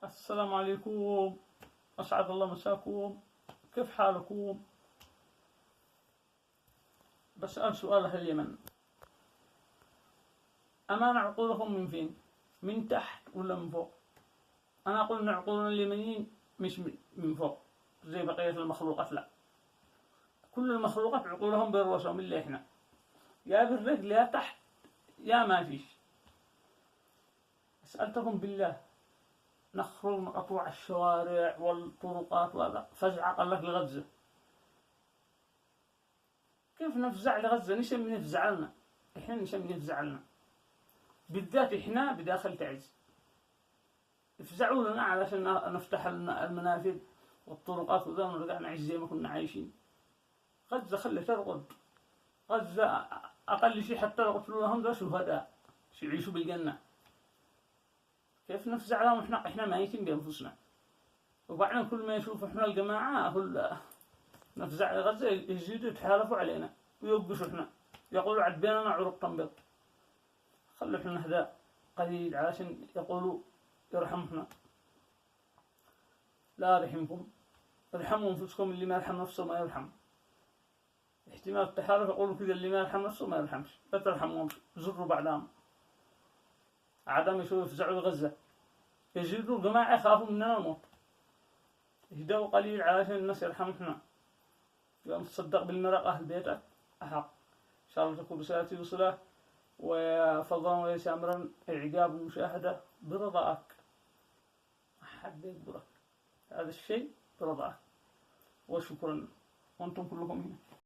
السلام عليكم. أسعد الله مساكم. كيف حالكم؟ بسأل سؤال أهل اليمن. أمان عقولهم من فين؟ من تحت ولا من فوق؟ أنا أقول إن عقولنا اليمنيين مش من فوق زي بقية المخلوقات، لا. كل المخلوقات عقولهم بالرسوم اللي إحنا يا بالرجل يا تحت يا ما فيش. سألتكم بالله، نخرج نقطع الشوارع والطرقات وهذا فزع قال لك لغزة. كيف نفزع لغزة؟ نشم نفزع لنا، إحنا نشم نفزع لنا بالذات إحنا بداخل تعز. افزعوا لنا علشان نفتح المنافذ والطرقات وذا ونرجع نعيش زي ما كنا عايشين. غزة خلي ترقد، غزة أقل شيء حتى لو قتلوهم ذا شهداء يعيشوا بالجنة. كيف نفزع لهم إحنا ميتين بأنفسنا؟ وبعدين كل ما يشوف إحنا الجماعة كل نفزع لغزة يزيدوا يتحالفوا علينا ويوقفوا إحنا، يقولوا عد بيننا عروق تنبض. خلوا إحنا هذا قليل علشان يقولوا يرحمنا. لا رحمكم، ارحموا أنفسكم. اللي ما يرحم نفسه ما يرحم. احتمال التحالف يقولوا كذا، اللي ما يرحم نفسه ما يرحمش. لا ترحموهم، زروا بعدهم. عدم يسوي يفزعوا غزة، يزيدوا جماعة يخافوا مننا الموت. اهدوا قليل علشان الناس يرحمنا. يوم تصدق بالمرق أهل بيتك أحق. إن شاء الله تكون رسالتي وصلة، وفضلا وليس أمرا إعجاب المشاهدة برضاك. أحد يقبلك هذا الشيء برضاك، وشكرا. وأنتم كلكم هنا.